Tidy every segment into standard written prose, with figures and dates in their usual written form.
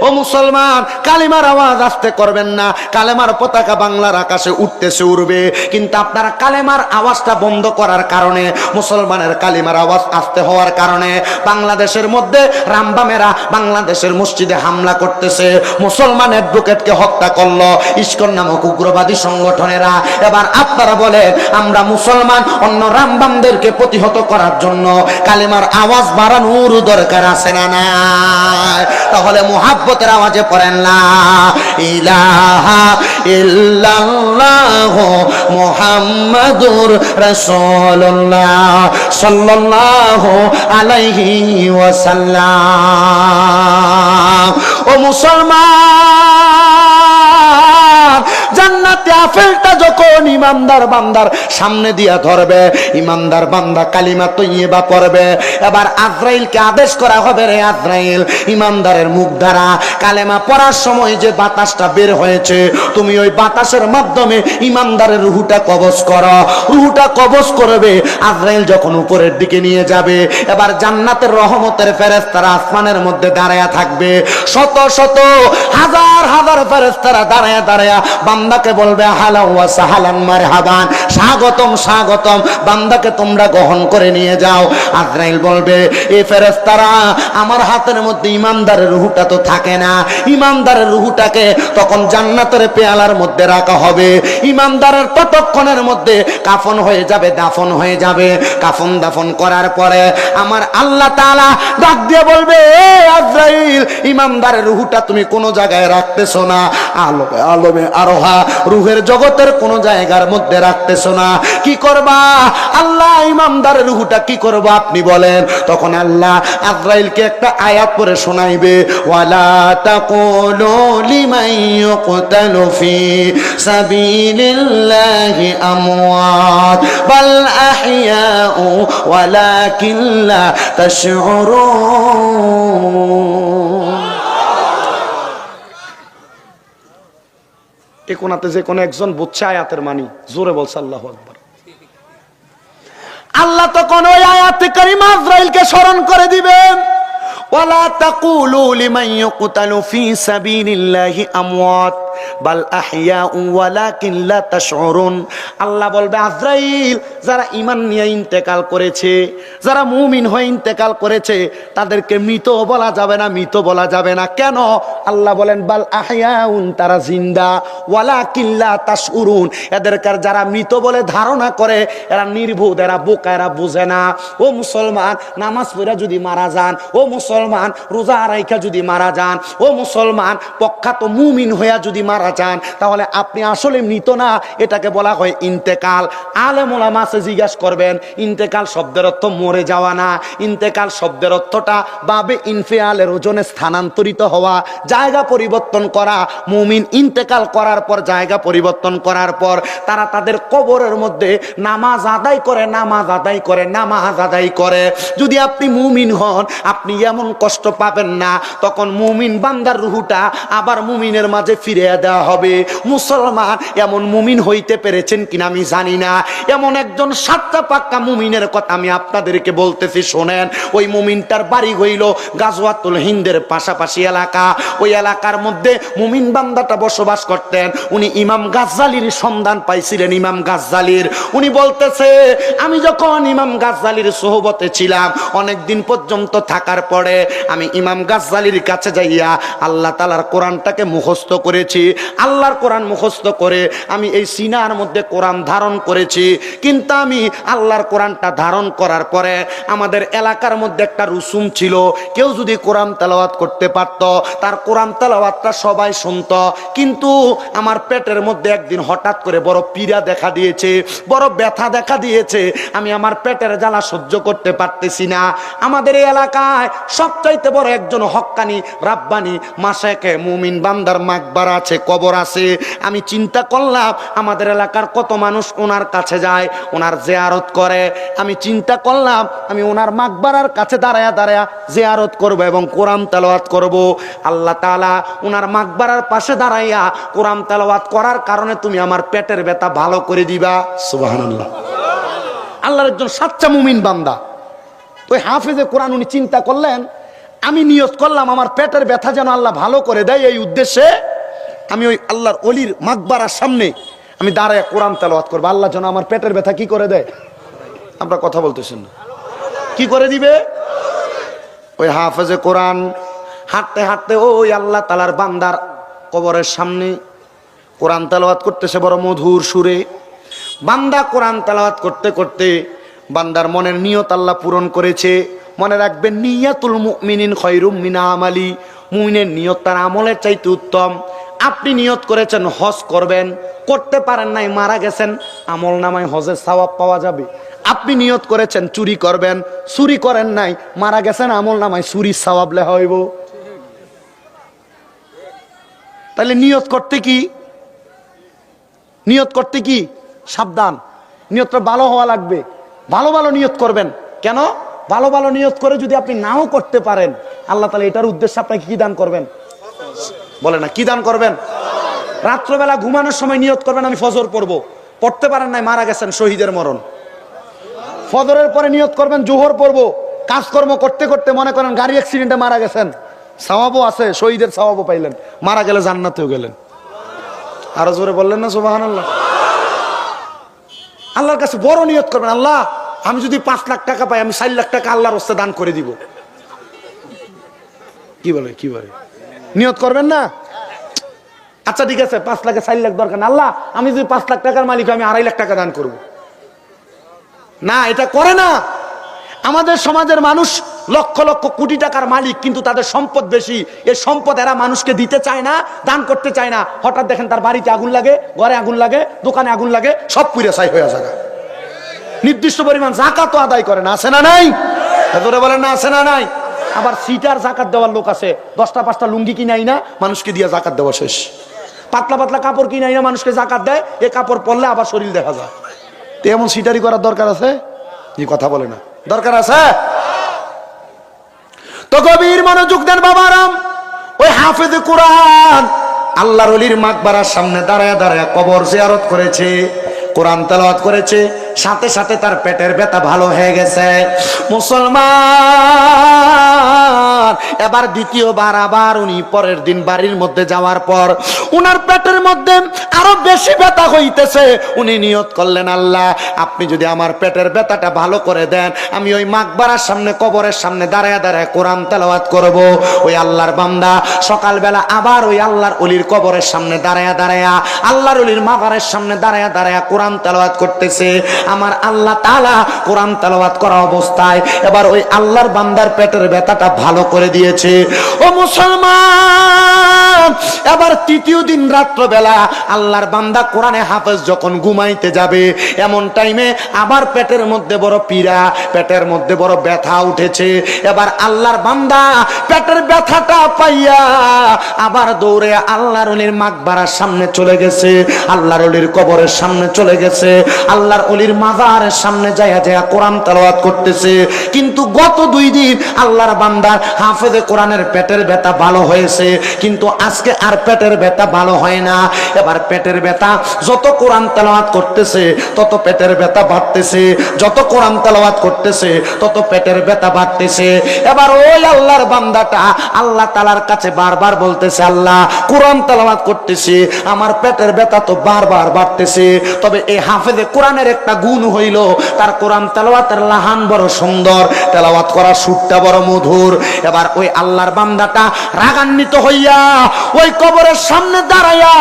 ও মুসলমান, কালিমার আওয়াজ আস্তে করবেন না। কালেমার পতাকা বাংলার আকাশে উঠতেছে, উড়বে, কিন্তু আপনারা কালেমার আওয়াজটা বন্ধ করার কারণে, মুসলমানের কালিমার আওয়াজ আস্তে হওয়ার কারণে বাংলাদেশের মধ্যে রামবামেরা বাংলাদেশের মসজিদে হামলা করতেছে, মুসলমান অ্যাডভোকেটকে হত্যা করলো ইসকন নামক উগ্রবাদী সংগঠনেরা। এবার আপনারা বলেন, আমরা মুসলমান অন্য রামবামদেরকে প্রতিহত করার জন্য কালিমার আওয়াজ বাড়ানোর দরকার আছে না নাই? তাহলে মুহাব্বতের আওয়াজে পড়েন লা ইলাহা ইল্লাল্লাহ মুহাম্মাদুর রাসূলুল্লাহ সাল্লাল্লাহু আলাইহি ওয়াসাল্লাম। ও মুসলমান, জান্নাতে আপেলটা যখন ইমানদার বান্দার সামনে দিয়া ধরবে, ইমানদার বান্দা কালিমা তৈয়বা পড়বে। এবার আজরাইলকে আদেশ করা হবে, রে আজরাইল, ইমানদারের মুখ দ্বারা কালেমা পড়ার সময় যে বাতাসটা বের হয়েছে, তুমি ওই বাতাসের মাধ্যমে ইমানদারের রুহুটা কবজ করো। রুহুটা কবজ করবে, আজরাইল যখন উপরের দিকে নিয়ে যাবে, এবার জান্নাতের রহমতের ফেরেশতারা আসমানের মধ্যে দাঁড়ায়া থাকবে, শত শত হাজার হাজার ফেরেশতারা দাঁড়ায়া দাঁড়ায়া বান্দাকে বলবে হালা ওয়া সাহালান মারহাবান, স্বাগতম স্বাগতম, বান্দাকে তোমরা গ্রহণ করে নিয়ে যাও। আজরাইল বলবে, এই ফেরেশতারা, আমার হাতের মধ্যে ইমানদারের রুহুটা তো থাকে না, ইমানদারের রুহুটাকে তখন জান্নাতের পেয়ালার মধ্যে রাখা হবে। ইমানদারের ততক্ষণের মধ্যে কাফন হয়ে যাবে, দাফন হয়ে যাবে। কাফন দাফন করার পরে আমার আল্লাহ তাআলা ডাক দিয়ে বলবে, এ আজরাইল, ইমানদারের রুহুটা তুমি কোন জায়গায় রাখতেছো না, আলমে আলমে আরোহা রুহের জগতের কোন জায়গার মধ্যে রাখতেছো না, কি করবা? আল্লাহ, ইমানদারের রুহুটা কি করবা আপনি বলেন? তখন আল্লাহ আজরাইলকে একটা আয়াত পড়ে শোনাইবে, ওয়ালা তাকুলু লিমান ইউকতালু ফি সাবিলিল্লাহি আমওয়াত বাল আহইয়াউ ওয়ালাকিন লা তাশউরুন। এ কোনাতে যে কোন একজন বুঝছে আয়াতের মানি, জোরে বলছে আল্লাহু আকবার। আল্লাহ তখন ওই আয়াতে কারিমা আজরাইলকে স্মরণ করে দিবেন, ওয়ালা তাকুলু লিমান ইউকতালু ফি সাবিলিল্লাহি আমওয়াত বাল আহইয়াউ ওয়ালাকিন লা তাশউরুন। আল্লাহ বলবে, আজরাইল, যারা ঈমান নিয়ে ইন্তেকাল করেছে, যারা মুমিন হয়ে ইন্তেকাল করেছে, তাদেরকে মৃত বলা যাবে না, মৃত বলা যাবে না। কেন? আল্লাহ বলেন, বাল আহইয়াউন, তারা জিন্দা, ওয়ালাকিন লা তাশউরুন, এদেরকে যারা মৃত বলে ধারণা করে, এরা নির্বোধ, এরা বোকা, এরা বুঝে না। ও মুসলমান, নামাজ পড়া যদি মারা যান, ও মুসলমান, রোজা রাইখা যদি মারা যান, ও মুসলমান, প্রখ্যাত মুমিন হইয়া যদি মারা যান, তাহলে আপনি আসলে মৃত না, এটাকে বলা হয় ইন্তেকাল। আলেম ওলামা আছে, জিজ্ঞাসা করবেন, ইন্তেকাল শব্দের অর্থ মরে যাওয়া না, ইন্তেকাল শব্দের অর্থটা বাবে ইনফিয়ালের ওজনে স্থানান্তরিত হওয়া, জায়গা পরিবর্তন করা। মুমিন ইন্তেকাল করার পর, জায়গা পরিবর্তন করার পর, তারা তাদের কবরের মধ্যে নামাজ আদায় করে, নামাজ আদায় করে, নামাজ আদায় করে। যদি আপনি মুমিন হন, আপনি এমন কষ্ট পাবেন না, তখন মুমিন বান্দার রুহুটা আবার মুমিনের মাঝে ফিরে দেওয়া হবে। মুসলমান, এমন মুমিন হইতে পেরেছেন কিনা আমি জানি না, এমন একজন সাতটা পাক্কা মুমিনের কথা আমি আপনাদেরকে বলতেছি, শোনেন। ওই মুমিনটার বাড়ি হইল গাজওয়াতুল হিন্দের পাশাপাশি এলাকা। ওই এলাকার মধ্যে মুমিন বান্দাটা বসবাস করতেন। উনি ইমাম গাজ্জালির সন্ধান পাইছিলেন, ইমাম গাজ্জালির। উনি বলতেছে, আমি যখন ইমাম গাজ্জালির সোহবতে ছিলাম, অনেক দিন পর্যন্ত থাকার পরে আমি ইমাম গাজ্জালির কাছে যাইয়া আল্লাহ তাআলার কোরআনটাকে মুখস্থ করেছি। আল্লাহর কোরআন মুখস্থ করে আমি এই সিনার মধ্যে কোরআন ধারণ করেছি। কিন্তু আমি আল্লাহর কোরআনটা ধারণ করার পরে আমাদের এলাকার মধ্যে একটা রুসুম ছিল, কেউ যদি কোরআন তেলাওয়াত করতে পারত, তার কোরআন তেলাওয়াতটা সবাই শুনতো। কিন্তু আমার পেটের মধ্যে একদিন হঠাৎ করে বড় পীড়া দেখা দিয়েছে, বড় ব্যথা দেখা দিয়েছে। আমি আমার পেটের জ্বালা সহ্য করতে পারতেছি না। আমাদের এই এলাকায় সবচাইতে বড় একজন হক্কানি রাব্বানি মাশায়েখে মুমিন বান্দার মাকবার আছে, কবর আছে। আমি চিন্তা করলাম, আমাদের এলাকার কত মানুষ ওনার কাছে যায়, ওনার জিয়ারত করে। আমি চিন্তা করলাম, আমি ওনার মাকবারার কাছে দাঁড়ায়া দাঁড়ায়া জিয়ারত করব এবং কোরআন তেলাওয়াত করব। আল্লাহ তাআলা ওনার মাকবারার পাশে দাঁড়াইয়া কোরআন তেলাওয়াত করার কারণে তুমি আমার পেটের ব্যথা ভালো করে দিবা। সুবহানাল্লাহ। আল্লাহর একজন সাচ্চা মুমিন বান্দা, তো হাফেজে কোরআন, উনি চিন্তা করলেন, আমি নিয়ত করলাম আমার পেটের ব্যথা যেন আল্লাহ ভালো করে দেয়, এই উদ্দেশ্যে আমি ওই আল্লাহর অলির মাকবারার সামনে আমি দাঁড়ায় কোরআন তেলাওয়াত করবো, আল্লাহ যেন আমার পেটের ব্যথা কি করে দেয়। আমরা কথা বলতেছেন না, কি করে দিবে? ওই হাফেজে কোরআন হাঁটতে হাঁটতে ওই আল্লাহ তাআলার বান্দার কবরের সামনে কোরআন তেলাওয়াত করতেছে বড় মধুর সুরে। বান্দা কোরআন তেলাওয়াত করতে করতে বান্দার মনের নিয়ত আল্লাহ পূরণ করেছে। মনে রাখবেন, নিয়াতুল মুমিনিন খায়রুম মিন আমালি, মুমিনের নিয়ত তার আমলের চাইতে উত্তম। আপনি নিয়ত করেছেন হজ করবেন, করতে পারেন নাই, মারা গেছেন, আমল নামায় হজের সওয়াব পাওয়া যাবে। আপনি নিয়ত করেছেন চুরি করবেন, চুরি করেন নাই, মারা গেছেন, আমল নামায় চুরির সওয়াব লেখা হইব। তাহলে নিয়ত করতে কি, নিয়ত করতে কি সাবধান, নিয়তটা ভালো হওয়া লাগবে। ভালো ভালো নিয়ত করবেন। কেন? ভালো ভালো নিয়ত করে যদি আপনি নাও করতে পারেন, আল্লাহ তাআলা এটার উদ্দেশ্যে আপনাকে কি দান করবেন? বলে না, কি দান করবেন? রাত্রবেলা ঘুমানোর সময় নিয়ত করবেন আমি ফজর পড়বো, পড়তে পারেন নাই, মারা গেছেন, শহীদের মরণ। ফজরের পরে নিয়ত করবেন জোহর পড়বো, কাজকর্ম করতে করতে মনে করেন গাড়ি অ্যাক্সিডেন্টে মারা গেছেন, সওয়াবও আছে, শহীদের সওয়াবও পাইলেন, মারা গেলে জান্নাতেও গেলেন। আরো জোরে বললেন না সুবহানাল্লাহ? আল্লাহর কাছে বড় নিয়ত করবেন, আল্লাহ আমি যদি 5 লাখ টাকা পাই, আমি 4 লাখ টাকা আল্লাহর রাস্তায় দান করে দিব। কি বলে, কি বলে, নিয়ত করবেন না? আচ্ছা ঠিক আছে, 5 লাখে 4 লাখ দরকার না, আল্লাহ আমি যদি 5 লাখ টাকার মালিক, আমি 2.5 লাখ টাকা দান করব। না, এটা করে না। আমাদের সমাজের মানুষ লক্ষ লক্ষ কোটি টাকার মালিক, কিন্তু তাদের সম্পদ বেশি। এই সম্পদ এরা মানুষকে দিতে চায় না, দান করতে চায় না। হঠাৎ দেখেন তার বাড়িতে আগুন লাগে, ঘরে আগুন লাগে, দোকানে আগুন লাগে, সব পুড়ে ছাই হয়ে যায়। নির্দিষ্ট পরিমাণ যাকাতও আদায় করে না, আছে না নাই? ধরে বলেন না, আছে না নাই? আবার সিটার জাকাত দেওয়ার লোক আছে, 10টা 5টা লুঙ্গি কিনাই না, মানুষকে দিয়ে জাকাত দেওয়া শেষ। পাতলা পাতলা কাপড় কিনাই না, মানুষকে জাকাত দেয়, এই কাপড় পরলে আবার শরীর দেখা যায়। তো এমন সিটারি করার দরকার আছে? এই কথা বলে না, দরকার আছে? তো গভীর মনোযোগ দেন বাবারাম। ওই হাফেজে কোরআন আল্লাহর ওলির মাকবারার সামনে দাঁড়ায় দাঁড়ায় কবর জিয়ারত করেছে, কোরআন তেলাওয়াত করেছে, সাথে সাথে তার পেটের ব্যথা ভালো হয়ে গেছে। মুসলমান, এবার দ্বিতীয়বার আবার উনি পরের দিন বাড়ির মধ্যে যাওয়ার পর উনার পেটের মধ্যে আরো বেশি ব্যথা হইতেছে। উনি নিয়ত করলেন, আল্লাহ আপনি যদি আমার পেটের ব্যথাটা ভালো করে দেন, আমি ওই মাকবারার সামনে কবরের সামনে দাঁড়ায় দাঁড়ায় কোরআন তেলাওয়াত করব। ওই আল্লাহর বান্দা সকালবেলা আবার ওই আল্লাহর ওলির কবরের সামনে দাঁড়ায় দাঁড়ায়, আল্লাহর ওলির মাকবারের সামনে দাঁড়ায় দাঁড়ায় কোরআন তেলাওয়াত করতেছে। আমার আল্লাহ তাআলা কোরআন তেলাওয়াত করা অবস্থায় এবার ওই আল্লাহর বান্দার পেটের ব্যথাটা ভালো করে দিয়েছে। ও মুসলমান, এবার তৃতীয় দিন রাত্রবেলা আল্লাহর বান্দা কোরআনে হাফেজ যখন ঘুমাইতে যাবে, এমন টাইমে আবার পেটের মধ্যে বড় পীড়া, পেটের মধ্যে বড় ব্যথা উঠেছে। এবার আল্লাহর বান্দা পেটের ব্যথাটা পাইয়া আবার দৌড়ে আল্লাহর ওলির মাকবারার সামনে চলে গেছে, আল্লাহর ওলির কবরের সামনে চলে গেছে, আল্লাহর ওলির মাজারের সামনে যায়া যায়া কোরআন তেলাওয়াত করতেছে। কিন্তু গত 2 দিন আল্লাহর বান্দার হাফেজে কোরআনের পেটের ব্যথা ভালো হয়েছে, কিন্তু আজকে আর পেটের ব্যথা ভালো হয় না। এবার পেটের ব্যথা যত কোরআন তেলাওয়াত করতেছে তত পেটের ব্যথা বাড়তেছে, যত কোরআন তেলাওয়াত করতেছে তত পেটের ব্যথা বাড়তেছে। এবার ওই আল্লাহর বান্দাটা আল্লাহ তাআলার কাছে বারবার বলতেছে, আল্লাহ কোরআন তেলাওয়াত করতেছি, আমার পেটের ব্যথা তো বারবার বাড়তেছে। তবে এই হাফেজে কোরআনের একটা গুণ হইল, তার কোরআন তেলাওয়াতের লাহান বড় সুন্দর, তেলাওয়াত করার সুরটা বড় মধুর। এবার ওই আল্লাহর বান্দাটা রাগান্বিত হইয়া ওই কবরের সামনে দাঁড়াইয়া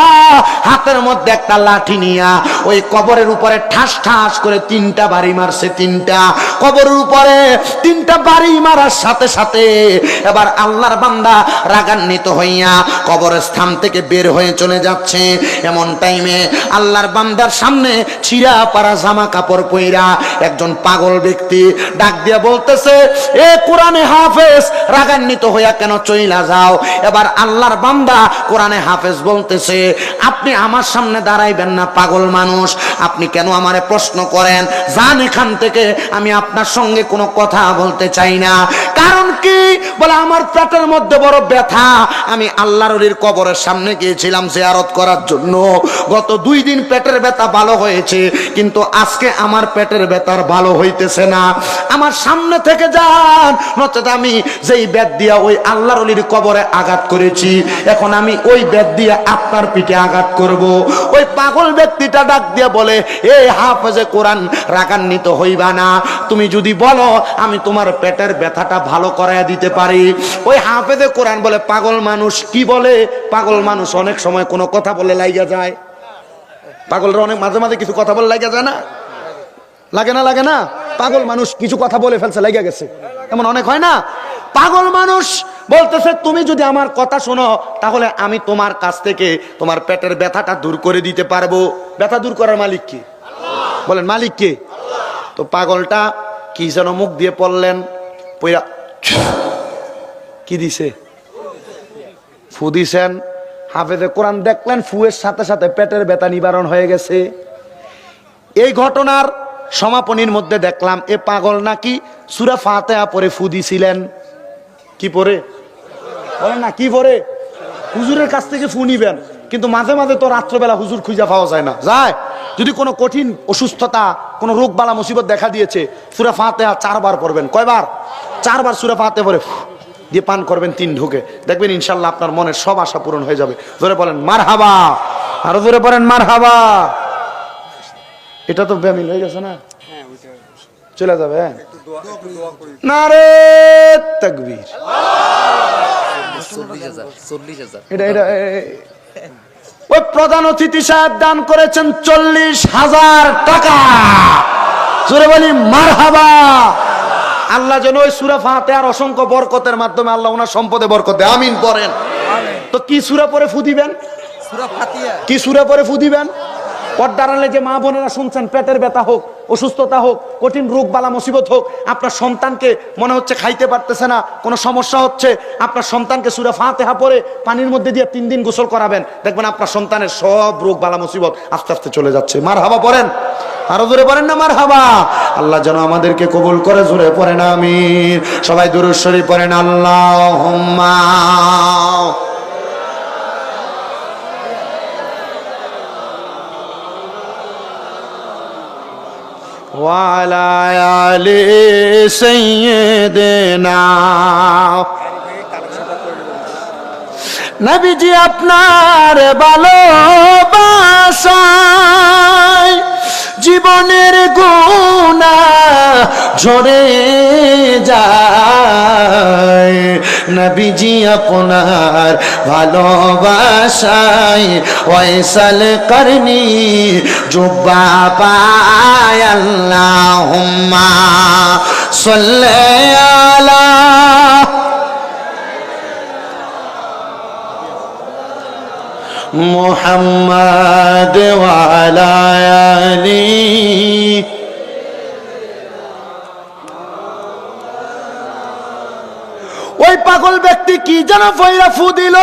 হাতের মধ্যে একটা লাঠি নিয়া ওই কবরের উপরে ঠাস ঠাস করে 3টা বাড়ি মারছে। 3টা কবরের উপরে 3টা বাড়ি মারার সাথে সাথে এবার আল্লাহর বান্দা রাগান্বিত হইয়া কবরের স্থান থেকে বের হয়ে চলে যাচ্ছে। এমন টাইমে আল্লাহর বান্দার সামনে ছিঁড়া পারা জামা কাপড় পইরা একজন পাগল ব্যক্তি ডাক দিয়া বলতেছে, এ কোরআনে হাফেজ রাগান্বিত হইয়া কেন চইলা যাও? এবার আল্লাহর বান্দা কোরআনে হাফেজ বলতেছে, আপনি আমার সামনে দাঁড়াইবেন না পাগল মানুষ, আপনি কেন আমারে প্রশ্ন করেন? যান এখান থেকে, আমি আপনার আপনার সঙ্গে কোনো কথা বলতে চাই না। কারণ কি? বলে আমার পেটের মধ্যে বড় ব্যথা। আমি আল্লাহর ওলির কবরের সামনে গিয়েছিলাম জিয়ারত করার জন্য। গত 2 দিন পেটের ব্যথা ভালো হয়েছে, কিন্তু আজকে আমার পেটের ব্যথার ভালো হইতেছে না। আমার সামনে থেকে যান, নচেত আমি যেই বেত দিয়া ওই আল্লাহর ওলির কবরে আঘাত করেছি, এখন আমি ওই বেত দিয়ে আপনার পিঠে আঘাত করব। ওই পাগল ব্যক্তিটা ডাক দিয়া বলে, এই হাফেজে কোরআন, রাগান্বিত হইবা না, তুমি যদি বলো আমি তোমার পেটের ব্যথাটা ভালো করাইয়া দিতে পারি। ওই হাফেজে কোরআন বলে, পাগল মানুষ কি বলে? পাগল মানুষ অনেক সময় কোনো কথা বলে লাইগা যায়। পাগলরা অনেক মাঝে মাঝে কিছু কথা বলে লাইগা যায় না? লাগে না? লাগে না? পাগল মানুষ কিছু কথা বলে ফেলছে, লাইগা গেছে, এমন অনেক হয় না? পাগল মানুষ বলতেছে, তুমি যদি আমার কথা শোনো তাহলে আমি তোমার কাছ থেকে তোমার পেটের ব্যথাটা দূর করে দিতে পারবো। ব্যথা দূর করার মালিক কে? বলেন, মালিক কে? তো পাগলটা কি যেন মুখ দিয়ে পড়লেন, পইরা কি দিছে? ফু দিছেন। হাফেজে কোরআন দেখলেন ফুয়ের সাথে সাথে পেটের ব্যথা নিবারণ হয়ে গেছে। এই ঘটনার সমাপনীর মধ্যে দেখলাম এ পাগল নাকি সূরা ফাতিহা পড়ে ফু দিছিলেন। কি পড়ে? বলেন না, কি পড়ে? হুজুরের কাছ থেকে ফু নিবেন, কিন্তু মাঝে মাঝে তো রাত্রবেলা হুজুর খুঁজে পাওয়া যায় না। যায় যদি কোনো কঠিন অসুস্থতা, কোনো রোগ বালা মুসিবত দেখা দিয়েছে, সূরা ফাতিহা 4 বার পড়বেন। কয়বার? 4 বার সূরা ফাতিহা পড়ে দিয়ে পান করবেন 3 ঢুকে, দেখবেন ইনশাল্লাহ আপনার মনের সব আশা পূরণ হয়ে যাবে। জোরে বলেন মারহাবা, আরো জোরে বলেন মারহাবা। এটা তো বেমিল হয়ে গেছে না? চলে যাবে। নারে তাকবীর। এটা ওই প্রধান অতিথি সাহেব দান করেছেন 40,000 টাকা। জোরে বলি মারহাবা। আল্লাহ যেন ওই সূরা ফাতিহার অসংখ্য বরকতের মাধ্যমে আল্লাহ ওনার সম্পদে বরকত দেয়, আমিন পড়েন। তো কি সূরা পড়ে ফু দিবেন? সূরা ফাতিহা। কি সূরা পড়ে ফু দিবেন? পর্দার আড়ালে যে মা বোনেরা শুনছেন, পেটের ব্যথা হোক, অসুস্থতা হোক, কঠিন রোগ বালা মুসিবত হোক, আপনার সন্তানকে মনে হচ্ছে খাইতে পারতেছে না, কোনো সমস্যা হচ্ছে, আপনার সন্তানকে সূরা ফাতিহা পড়ে পানির মধ্যে দিয়ে 3 দিন গোসল করাবেন, দেখবেন আপনার সন্তানের সব রোগ বালা মুসিবত আস্তে আস্তে চলে যাচ্ছে। মারহাবা পড়েন, আরো জোরে পড়েন না মারহাবা। আল্লাহ যেন আমাদেরকে কবুল করে, জোরে পড়েন আমিন। সবাই দুরূদ শরীফ পড়েন, আল্লাহুম্মা ওয়ালা আলি সাইয়্যিদিনা। নবীজি আপনার ভালোবাসায় জীবনের গুনাহ ঝরে যায়। নবীজি আপনার ভালোবাসায় ওয়াইসাল করনি জুব্বা পায়। আল্লাহুম্মা সাল্লি আলা মুহাম্মাদ ওয়া আলা আলি। ওই পাগল ব্যক্তি কি যেন ফইরা ফু দিল।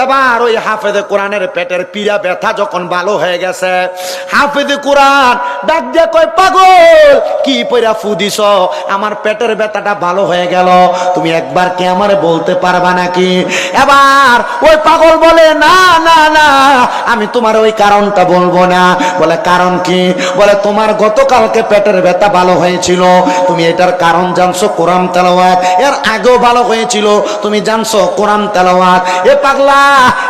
এবার ওই হাফেজে কোরআনের পেটের পীড়া ব্যথা যখন ভালো হয়ে গেছে, হাফেজে কোরআন ডাক দিয়ে কয়, পাগল কি পইরা ফু দিছ? আমার পেটের ব্যথাটা ভালো হয়ে গেল, তুমি একবার কি আমারে বলতে পারবা নাকি? এবার ওই পাগল বলে, না না না, আমি তোমার ওই কারণটা বলবো না। বলে কারণ কি? বলে তোমার গতকালকে পেটের ব্যথা ভালো হয়েছিল, তুমি এটার কারণ জানছো কোরআন তেলাওয়াত। এর আগেও ভালো হয়েছিল, তুমি জানছো কোরআন তেলাওয়াত। এ পাগলা,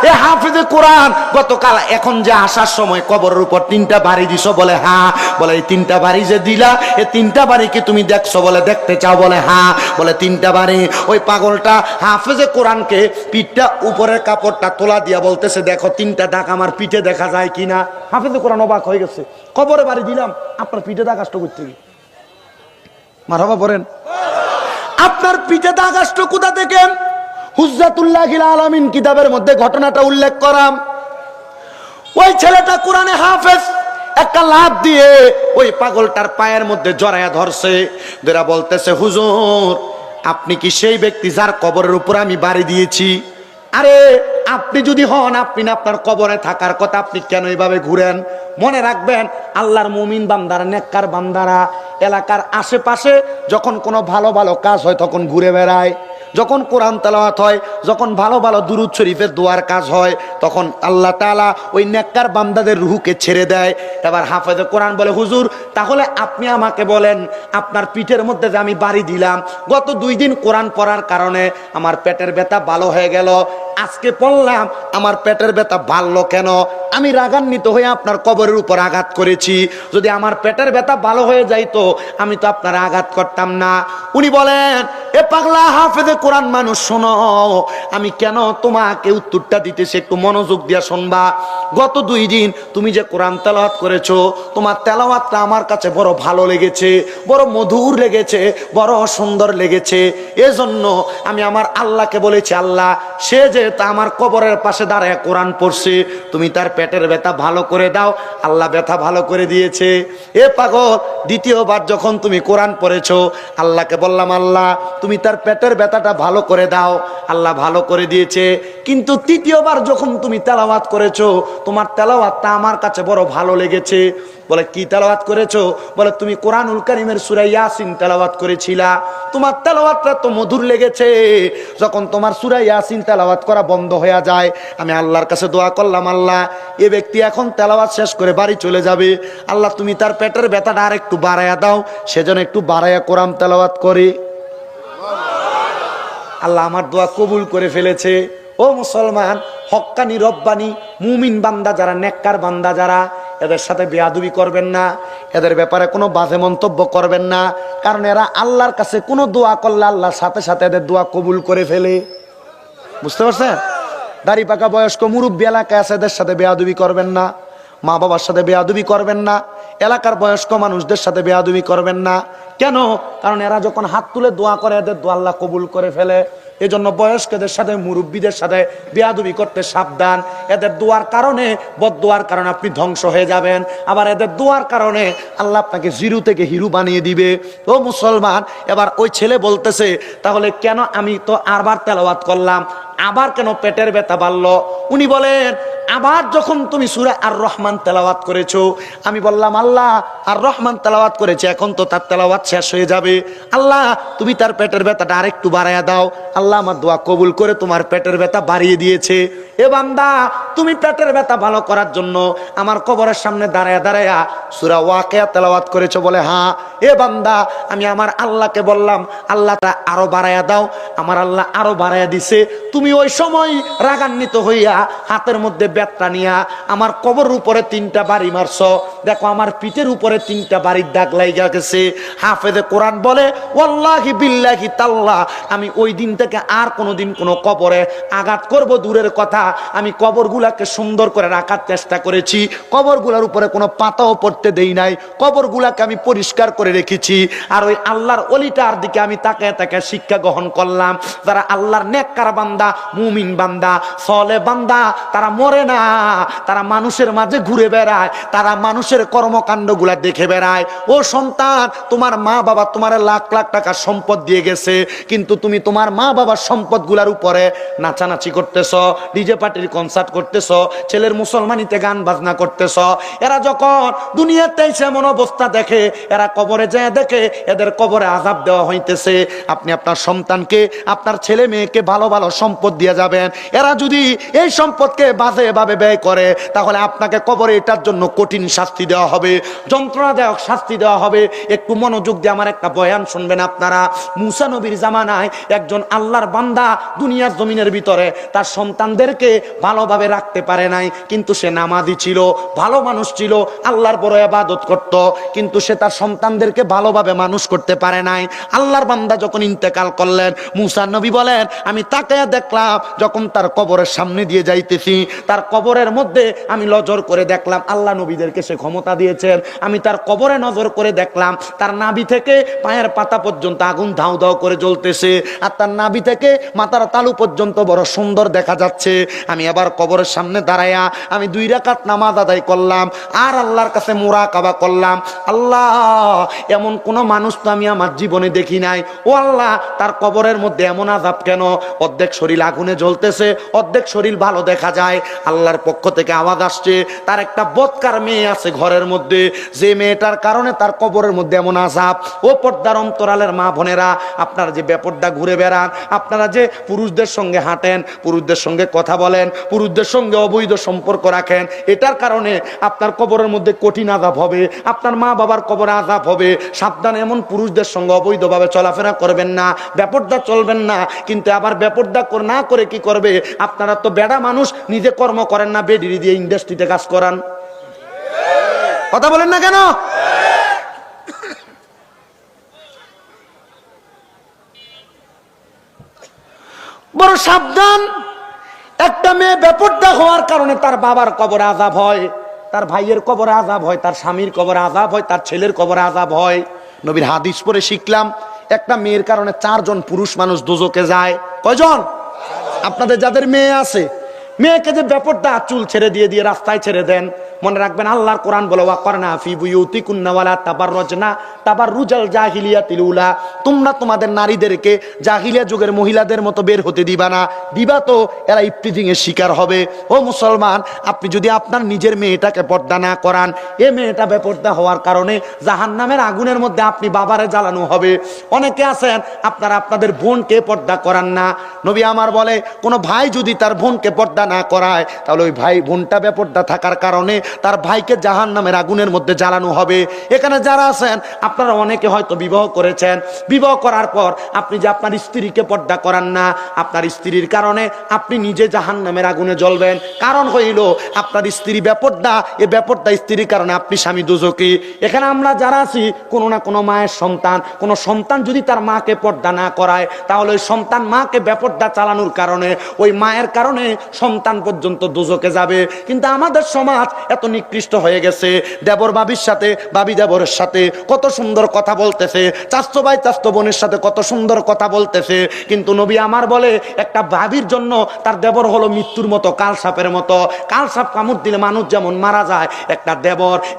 এ হাফেজে কোরআন, গতকাল এখন যে আসার সময় কবরের উপর 3টা বাড়ি দিছো? বলে হ্যাঁ। বলে এই 3টা বাড়ি যে দিলা, এই 3টা বাড়ি কি তুমি দেখছো? বলে দেখতে চাও? বলে হ্যাঁ। বলে 3টা বাড়ি। ওই পাগলটা হাফেজে কোরআনকে পিঠটা উপরের কাপড়টা তোলা দিয়া বলতেছে, দেখো 3টা দাগ আমার পিঠে দেখা যায় কিনা। হাফেজে কোরআন অবাক হয়ে গেছে, কবরে বাড়ি দিলাম, আপনার পিঠে দাগ আসতো করতে গিয়ে। মারহাবা পড়েন। আপনার পিঠে দাগ আসতো কোথা থেকে? হুজ্জাতুল্লাহিল আলামিন কিতাবের মধ্যে ঘটনাটা উল্লেখ করাম। ওই ছেলেটা কোরআনে হাফেজ, একটা লাফ দিয়ে ওই পাগলটার পায়ের মধ্যে জড়ায়া ধরছে, যারা বলতেছে, হুজুর আপনি কি সেই ব্যক্তি যার কবরের উপর আমি বাড়ি দিয়েছি? আরে আপনি যদি হন, আপনি না আপনার কবরে থাকার কথা, আপনি কেন এইভাবে ঘুরেন? মনে রাখবেন, আল্লাহর মুমিন বান্দারা, নেককার বান্দারা এলাকার আশেপাশে যখন কোনো ভালো ভালো কাজ হয় তখন ঘুরে বেড়ায়, যখন কোরআন তেলাওয়াত হয়, যখন ভালো ভালো দুরূদ শরীফের দোয়ার কাজ হয়, তখন আল্লাহ তাআলা ওই নেককার বান্দাদের রূহকে ছেড়ে দেয়। এবার হাফেজে কোরআন বলে, হুজুর তাহলে আপনি আমাকে বলেন, আপনার পিঠের মধ্যে যে আমি বাড়ি দিলাম, গত 2 দিন কোরআন পড়ার কারণে আমার পেটের ব্যথা ভালো হয়ে গেল, আজকে পড়লাম আমার পেটের ব্যথা ভালো কেন? আমি রাগান্বিত হয়ে আপনার কবরের উপর আঘাত করেছি। যদি আমার পেটের ব্যথা ভালো হয়ে যাইতো আমি তো আপনার আঘাত করতাম না। উনি বলেন, এ পাগলা হাফেজে কোরআন মানুষ, শোনো, আমি কেন তোমাকে উত্তরটা দিতেছি, একটু মনোযোগ দিয়া শুনবা। গত 2 দিন তুমি যে কোরআন তেলাওয়াত করেছো, তোমার তেলাওয়াতটা আমার কাছে বড় ভালো লেগেছে, বড় মধুর লেগেছে, বড় সুন্দর লেগেছে। এজন্য আমি আমার আল্লাহকে বলেছি, আল্লাহ, সে যে তা আমার কবরের পাশে দাঁড়ায় কোরআন পড়ছে, তুমি তার পেটের ব্যথা ভালো করে দাও। আল্লাহ ব্যথা ভালো করে দিয়েছে। এ পাগল, দ্বিতীয়বার যখন তুমি কোরআন পড়েছো, আল্লাহকে বললাম, আল্লাহ তুমি তার পেটের ব্যথাটা ভালো করে দাও। আল্লাহ ভালো করে দিয়েছে। কিন্তু তৃতীয়বার যখন তুমি তেলাওয়াত করেছো, তোমার তেলাওয়াতটা আমার কাছে বড় ভালো লেগেছে। বলে, কি তেলাওয়াত করেছো? বলে, তুমি কোরআনুল কারীমের সূরা ইয়াসিন তেলাওয়াত করেছিলা, তোমার তেলাওয়াতটা তো মধুর লেগেছে। যখন তোমার সূরা ইয়াসিন তেলাওয়াত করা বন্ধ হয়ে যায়, আমি আল্লাহর কাছে দোয়া করলাম, আল্লাহ এ ব্যক্তি এখন তেলাওয়াত শেষ করে বাড়ি চলে যাবে, আল্লাহ তুমি তার পেটের ব্যথাটা আর একটু বাড়ায়া দাও, সেজন্য একটু বাড়ায়া কোরআন তেলাওয়াত করে। আল্লাহ আমার দোয়া কবুল করে ফেলেছে। ও মুসলমান, হক্কানি রব্বানি মুমিন বান্দা যারা, নেককার বান্দা যারা, এদের সাথে বেয়াদবি করবেন না, এদের ব্যাপারে কোনো বাজে মন্তব্য করবেন না, কারণ এরা আল্লাহর কাছে কোনো দোয়া করলে আল্লাহর সাথে সাথে এদের দোয়া কবুল করে ফেলে। বুঝতে পারছেন? দাড়ি পাকা বয়স্ক মুরব্বী এলাকায় আছে, এদের সাথে বেয়াদবি করবেন না, মা বাবার সাথে বেয়াদবি করবেন না, এলাকার বয়স্ক মানুষদের সাথে বেয়াদবি করবেন না। কেন? কারণ এরা যখন হাত তুলে দোয়া করে এদের দোয়া আল্লাহ কবুল করে ফেলে। এজন্য বয়স্কদের সাথে, মুরব্বীদের সাথে বেয়াদবি করতে সাবধান। এদের দোয়ার কারণে, বদদোয়ার কারণে আপনি ধ্বংস হয়ে যাবেন, আবার এদের দোয়ার কারণে আল্লাহ আপনাকে জিরো থেকে হিরো বানিয়ে দিবে। ও মুসলমান, এবার ওই ছেলে বলতেছে, তাহলে কেন আমি তো আবার তেলাওয়াত করলাম, আবার কেন পেটের ব্যথা বাড়লো? উনি বলেন, আবার যখন তুমি সূরা আর রহমান তেলাওয়াত করেছো, আমি বললাম, আল্লাহ আর রহমান তেলাওয়াত করেছে, এখন তো তার তেলাওয়াত শেষ হয়ে যাবে, আল্লাহ তুমি তার পেটের ব্যথাটা আরেকটু বাড়াইয়া দাও। আল্লাহ আমার দোয়া কবুল করে তোমার পেটের ব্যথা বাড়িয়ে দিয়েছে। এ বান্দা, তুমি পেটের ব্যথা ভালো করার জন্য আমার কবরের সামনে দাঁড়ায়া দাঁড়ায়া সূরা ওয়াকিয়া তেলাওয়াত করেছো? বলে, হ্যাঁ। এ বান্দা, আমি আমার আল্লাহকে বললাম, আল্লাহটা আরো বাড়াইয়া দাও। আমার আল্লাহ আরো বাড়াইয়া দিছে। তুমি ওই সময় রাগান্বিত হইয়া হাতের মধ্যে ব্যাটটা নিয়া আমার কবরের উপরে 3টা বাড়ি মারছ। দেখো আমার পিঠের উপরে 3টা বাড়ির দাগ লাইগা গেছে। হাফেজে কোরআন বলে, ওয়াল্লাহি বিল্লাহি তাল্লাহ, আমি ওই দিন থেকে আর কোনোদিন কোনো কবরে আঘাত করব দূরের কথা, আমি কবরগুলাকে সুন্দর করে রাখার চেষ্টা করেছি, কবরগুলার উপরে কোনো পাতাও পড়তে দেই নাই, কবরগুলাকে আমি পরিষ্কার করে রেখেছি। আর ওই আল্লাহর ওলিটার দিকে আমি তাকায় তাকায় শিক্ষা গ্রহণ করলাম। যারা আল্লাহর নেককার বান্দা, মুমিন বান্দা, সলে বান্দা, তারা মরে না, তারা মানুষের মাঝে ঘুরে বেড়ায়, তারা মানুষের কর্মকাণ্ডগুলা দেখে বেড়ায়। ও সন্তান, তোমার মা বাবা তোমার লাখ লাখ টাকা সম্পদ দিয়ে গেছে, কিন্তু তুমি তোমার মা বাবার সম্পদগুলার উপরে নাচানাচি করতেছ, ডিজে পার্টির কনসার্ট করতেছ, ছেলের মুসলমানিতে গান বাজনা করতেছ। এরা যখন দুনিয়াতে এমন অবস্থা দেখে, এরা কবরে যায় দেখে এদের কবরে আযাব দেওয়া হইতেছে। আপনি আপনার সন্তানকে, আপনার ছেলে মেয়েকে ভালো ভালো সম্পদ দিয়ে যাবেন, এরা যদি এই সম্পদকে বাজে ভাবে ব্যয় করে, তাহলে আপনাকে কবরে এটার জন্য কঠিন শাস্তি দেওয়া হবে, যন্ত্রণাদায়ক শাস্তি দেওয়া হবে। একটু মনোযোগ দিয়ে আমার একটা বয়ান শুনবেন আপনারা। মুসা নবীর জামানায় একজন আল্লাহর বান্দা দুনিয়ার জমিনের ভিতরে তার সন্তানদেরকে ভালোভাবে রাখতে পারে নাই, কিন্তু সে নামাজি ছিল, ভালো মানুষ ছিল, আল্লাহর বড় ইবাদত করত, কিন্তু সে তার সন্তানদেরকে ভালোভাবে মানুষ করতে পারে নাই। আল্লাহর বান্দা যখন ইন্তেকাল করলেন, মুসা নবী বলেন, আমি তাকায়া দেখলাম, যখন তার কবরের সামনে দিয়ে যাইতেছি, তার কবরের মধ্যে আমি নজর করে দেখলাম, আল্লাহ নবীদেরকে সে ক্ষমতা দিয়েছেন, আমি তার কবরে নজর করে দেখলাম, তার নাভি থেকে পায়ের পাতা পর্যন্ত আগুন ধাউ ধাউ করে জ্বলতেছে, আর তার নাভি থেকে মাথার তালু পর্যন্ত বড় সুন্দর দেখা যাচ্ছে। আমি আবার কবরের সামনে দাঁড়ায়া আমি 2 রাকাত নামাজ আদায় করলাম, আর আল্লাহর কাছে মুরাকাবা করলাম, আল্লাহ এমন কোন মানুষ তো আমি আমার জীবনে দেখি নাই। ও আল্লাহ, তার কবরের মধ্যে এমন আযাব কেন? অর্ধেক শরীর আগুনে জ্বলতেছে, অর্ধেক শরীর ভালো দেখা যায়। আল্লাহর পক্ষ থেকে আওয়াজ আসছে, তার একটা বদকার মেয়ে আছে ঘরের মধ্যে, যে মেয়েটার কারণে তার কবরের মধ্যে এমন আযাব। ও পর্দার অন্তরালের মা বোনেরা, আপনারা যে বেপর্দা ঘুরে বেড়ান, আপনারা যে পুরুষদের সঙ্গে হাঁটেন, পুরুষদের সঙ্গে কথা বলেন, পুরুষদের সঙ্গে অবৈধ সম্পর্ক রাখেন, এটার কারণে আপনার কবরের মধ্যে কঠিন আযাব হবে, আপনার মা বাবার কবরে আযাব হবে। সাবধান, এমন পুরুষদের সঙ্গে অবৈধভাবে চলাফেরা করবেন না, বেপর্দা চলবেন না। কিন্তু আবার বেপর্দা না করে কি করবে? আপনারা তো বেড়া মানুষ, নিজে কর্ম করেন না, বেডিরি দিয়ে ইন্ডাস্ট্রিতে কাজ করান। কথা বলেন না কেন? বড় সাবধান। একটা মেয়ে বেপর্দা হওয়ার কারণে তার বাবার কবরে আযাব হয়, তার ভাইয়ের কবরে আযাব হয়, তার স্বামীর কবরে আযাব হয়, তার ছেলের কবরে আযাব হয়। নবীর হাদিস পড়ে শিখলাম, একটা মেয়ের কারণে 4 জন পুরুষ মানুষ দোজকে যায়। কয়জন? আপনাদের যাদের মেয়ে আছে, মেয়েকে যে বেপর্দা চুল ছেড়ে দিয়ে দিয়ে রাস্তায় ছেড়ে দেন, মনে রাখবেন আল্লাহর কোরআন বলে, ওয়াকরনা ফি বুয়ুতিকুন্না ওয়ালা তাবাররাজনা তাবাররুজাল জাহিলিয়াতিল উলা, তোমরা তোমাদের নারীদেরকে জাহিলিয়া যুগের মহিলাদের মতো বের হতে দিবা না, দিবা তো এরা ইফতিজিং এর শিকার হবে। ও মুসলমান, আপনি যদি আপনার নিজের মেয়েটাকে পর্দা না করান, এ মেয়েটা বেপর্দা হওয়ার কারণে জাহান্নামের আগুনের মধ্যে আপনি বাবারে জ্বালানো হবে। অনেকে আছেন আপনারা আপনাদের বোনকে পর্দা করান না। নবী আমার বলে, কোনো ভাই যদি তার বোনকে পর্দা না করায়, তাহলে ওই ভাই বোনটা বেপর্দা থাকার কারণে তার ভাইকে জাহান্নামের আগুনের মধ্যে জ্বালানো হবে। এখানে যারা আছেন আপনারা অনেকে হয়তো বিবাহ করেছেন, বিবাহ করার পর আপনি যে আপনার স্ত্রীকে পর্দা করান না, আপনার স্ত্রীর কারণে আপনি নিজে জাহান্নামের আগুনে জ্বলবেন। কারণ হইল আপনার স্ত্রী বেপর্দা, এ বেপর্দা স্ত্রীর কারণে আপনি স্বামী দোজখী। এখানে আমরা যারা আছি, কোনো না কোনো মায়ের সন্তান, কোনো সন্তান যদি তার মাকে পর্দা না করায়, তাহলে ওই সন্তান মাকে বেপর্দা চালানোর কারণে, ওই মায়ের কারণে সন্তান পর্যন্ত দোজখে যাবে। কিন্তু আমাদের সমাজ এত নিকৃষ্ট হয়ে গেছে, দেবর বাবির সাথে, বাবি দেবরের সাথে কত সুন্দর কথা বলতেছে, চাচতো ভাই চাচতো বোনের সাথে কত সুন্দর কথা বলতেছে। কিন্তু নবী আমার বলে, একটা ভাবির জন্য তার দেবর হলো মৃত্যুর মতো, কাল সাপের মতো। কাল সাপ কামড় দিলে মানুষ যেমন মারা যায়,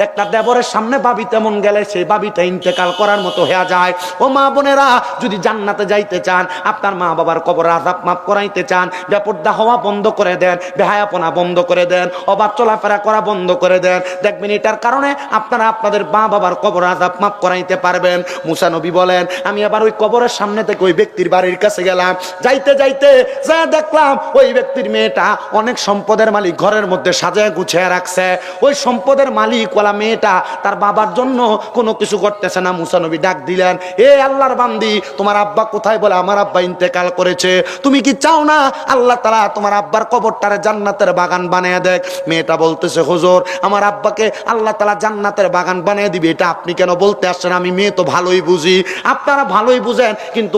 একটা দেবরের সামনে বাবি তেমন গেলে সেই বাবিটা ইন্তেকাল করার মতো হয়ে যায়। ও মা বোনেরা, যদি জান্নাতে যাইতে চান, আপনার মা বাবার কবর আযাব মাফ করাইতে চান, বেপর্দা হওয়া বন্ধ করে দেন, বেহায়াপনা বন্ধ করে দেন, অবাধ চলাফেরা করা বন্ধ করে দেন। দেখবেন এটার কারণে আপনারা আপনাদের মা বাবার কবর আযাব মাফ করাইতে পারবেন। মুসা নবী বলেন, আমি আবার ওই কবরের সামনে থেকে ওই ব্যক্তির বাড়ির কাছে গেলাম, যাইতে যাইতে যা দেখলাম ওই ব্যক্তির মেয়েটা অনেক সম্পদের মালিক, ঘরের মধ্যে সাজায় গুছিয়ে রাখছে। ওই সম্পদের মালিক ওয়ালা মেয়েটা তার বাবার জন্য কোনো কিছু করতেছে না। মুসা নবী ডাক দিলেন, এ আল্লাহর বান্দি, তোমার আব্বা কোথায়? বলে, আমার আব্বা ইন্তেকাল করেছে। তুমি কি চাও না আল্লাহ তাআলা তোমার আব্বার কবরটারে জান্নাতের বাগান বানিয়ে দেখ? মেয়েটা বলতেছে, হুজুর, আমার আব্বাকে আল্লাহ তাআলা জান্নাতের বাগান বানিয়ে দিবে, এটা আপনি কেন বলতে আসছেন? আমি মেয়ে তো ভালোই বুঝি। আপনারা ভালোই বুঝেন, কিন্তু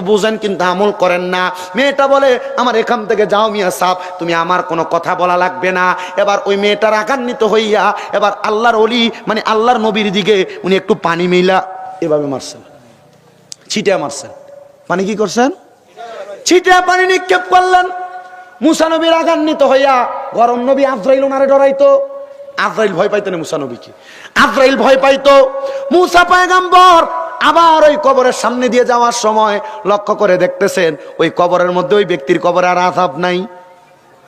আমল করেন না। মেয়েটা বলে, আমার এখান থেকে যাও মিয়া সাহেব, তুমি আমার কোনো কথা বলা লাগবে না। এবার ওই মেয়েটা রাগান্বিত হইয়া এবার আল্লাহর ওলি, মানে আল্লাহর নবীর দিকে উনি একটু পানি মিলা এভাবে মারছেন, ছিটিয়া মারছেন। পানি কি করছেন? ছিটিয়া পানি নিক্ষেপ করলেন। মুসা নবী রাগান্বিত হইয়া, গরম নবী আজরাইল ওনারে ডরাইতো, আজরাইল ভয় পাইতো না মুসা নবীকে, আজরাইল ভয় পাইতো। মুসা পয়গম্বর আবার ওই কবরের সামনে দিয়ে যাওয়ার সময় লক্ষ্য করে দেখতেছেন ওই কবরের মধ্যে ওই ব্যক্তির কবরে আর আযাব নাই।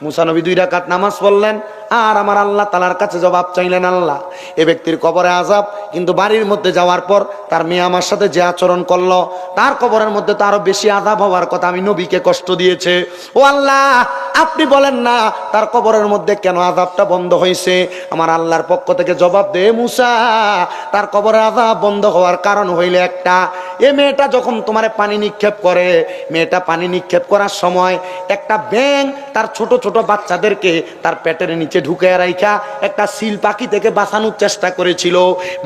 মুসা নবী 2 রাকাত নামাজ পড়লেন আর আমার আল্লাহ তাআলার কাছে জবাব চাইলেন, আল্লাহ, এ ব্যক্তির কবরে আযাব, কিন্তু বাড়ির মধ্যে যাওয়ার পর তার মেয়ে আমার সাথে যে আচরণ করলো, তার কবরের মধ্যে তো আরো বেশি আযাব হওয়ার কথা, আমি নবীকে কষ্ট দিয়েছে। ও আল্লাহ, আপনি বলেন না তার কবরের মধ্যে কেন আযাবটা বন্ধ হয়েছে? আমার আল্লাহর পক্ষ থেকে জবাব দে, মুসা, তার কবরের আযাব বন্ধ হওয়ার কারণ হইলে একটা, এ মেয়েটা যখন তোমারে পানি নিক্ষেপ করে, মেয়েটা পানি নিক্ষেপ করার সময় একটা ব্যাঙ তার ছোট ছোট বাচ্চাদেরকে তার পেটের নিচে ঢুকে রাইখা একটা সিল পাখি থেকে বাঁচানোর চেষ্টা করেছিল।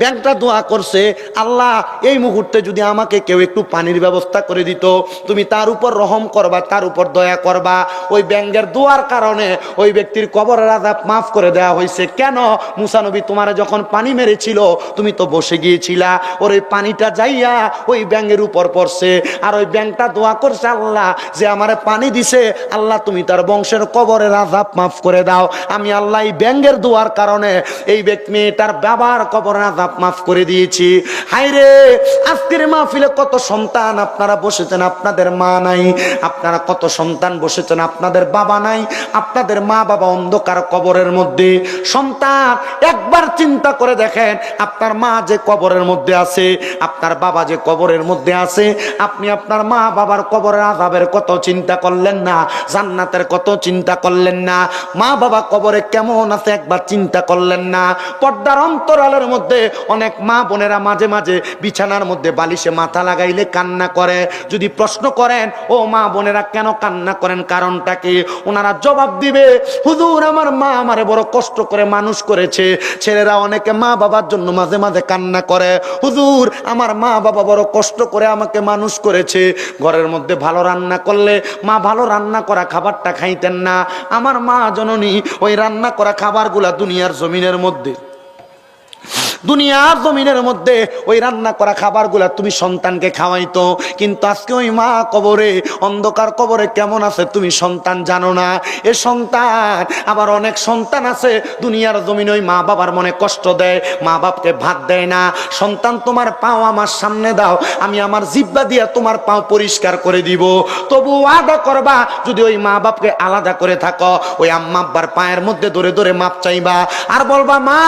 ব্যাঙটা দোয়া করছে, আল্লাহ, এই মুহূর্তে যদি আমাকে কেউ একটু পানির ব্যবস্থা করে দিত, তুমি তার উপর রহম করবা, তার উপর দয়া করবা। ওই ব্যাঙের দোয়ার কারণে ওই ব্যক্তির কবরের আযাব মাফ করে দেওয়া হয়েছে। কেন? মুসা নবী তোমারে যখন পানি মেরেছিল তুমি তো বসে গিয়েছিলা, ওর ওই পানিটা যাইয়া ওই ব্যাঙের উপর পড়ছে, আর ওই ব্যাঙটা দোয়া করছে, আল্লাহ, যে আমারে পানি দিছে, আল্লাহ তুমি তার বংশের কবরের আযাব মাফ করে দাও। আমি আল্লাহ আল্লাহ এই ব্যাঙ্গের দোয়ার কারণে এই মেয়েটার বাবার কবর আযাব মাফ করে দিয়েছি। হায়রে আজকের মাহফিলে কত সন্তান আপনারা বসেছেন, আপনাদের মা নাই। আপনারা কত সন্তান বসেছেন, আপনাদের বাবা নাই। আপনাদের মা বাবা অন্ধকার কবরের মধ্যে। সন্তান একবার চিন্তা করে দেখেন, আপনার মা যে কবরের মধ্যে আছে, আপনার বাবা যে কবরের মধ্যে আছে, আপনি আপনার মা বাবার কবরের আযাবের কত চিন্তা করলেন না, জান্নাতের কত চিন্তা করলেন না, মা বাবা কবরে কেমন আছে একবার চিন্তা করলেন না। পর্দার অন্তরালের মধ্যে অনেক মা বোনেরা মাঝে মাঝে বিছানার মধ্যে বালিশে মাথা লাগাইলে কান্না করে। যদি প্রশ্ন করেন, ও মা বোনেরা কেন কান্না করেন, কারণটা কি? ওনারা জবাব দিবে, হুজুর আমার মা আমারে বড় কষ্ট করে মানুষ করেছে। ছেলেরা অনেকে মা বাবার জন্য মাঝে মাঝে কান্না করে, হুজুর আমার মা বাবা বড় কষ্ট করে আমাকে মানুষ করেছে। ঘরের মধ্যে ভালো রান্না করলে মা ভালো রান্না করা খাবারটা খাইতেন না। আমার মা জননী ওই রান্না করা খাবারগুলা দুনিয়ার জমিনের মধ্যে ওই রান্না করা খাবারগুলা তুমি সন্তানকে খাওয়াইতো। কিন্তু আজকে ওই মা কবরে, অন্ধকার কবরে কেমন আছে তুমি সন্তান জানো না। এ সন্তান আবার অনেক সন্তান আছে দুনিয়ার জমিনে ওই মা বাবার মনে কষ্ট দেয়, মা বাপকে ভাত দেয় না। সন্তান তোমার পাও আমার সামনে দাও, আমি আমার জিহ্বা দিয়া তোমার পাও পরিষ্কার করে দিব। তবু ওয়াদা করবা, যদি ওই মা বাপকে আলাদা করে থাকো, ওই আম্মা আব্বার পায়ের মধ্যে ধরে ধরে মাপ চাইবা আর বলবা, মা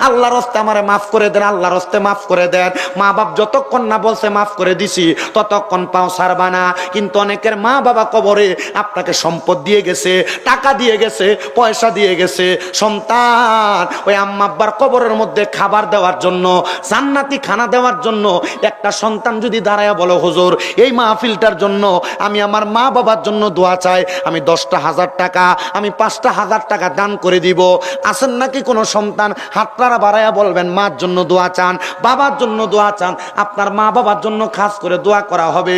আল্লাহর রাস্তে আমারে মাফ করে দেন, আল্লাহর রাস্তে মাফ করে দেন। মা বাপ যতক্ষণ না বলছে মাফ করে দিছি ততক্ষণ পাও ছাড়বা না। কিন্তু অনেকের মা বাবা কবরে আপনাকে সম্পদ দিয়ে গেছে, টাকা দিয়ে গেছে, পয়সা দিয়ে গেছে। সন্তান ওই আম্মা আব্বার কবরের মধ্যে খাবার দেওয়ার জন্য, জান্নাতি খানা দেওয়ার জন্য একটা সন্তান যদি দাঁড়ায় বলো, হুজুর এই মাহফিলটার জন্য আমি আমার মা বাবার জন্য দোয়া চাই, আমি 10,000 টাকা, আমি 5,000 টাকা দান করে দিব। আসেন নাকি কোনো সন্তান হাতটা বাড়াইয়া বলবেন, মার জন্য দোয়া চান, বাবার জন্য দোয়া চান, আপনার মা বাবার জন্য খাস করে দোয়া করা হবে।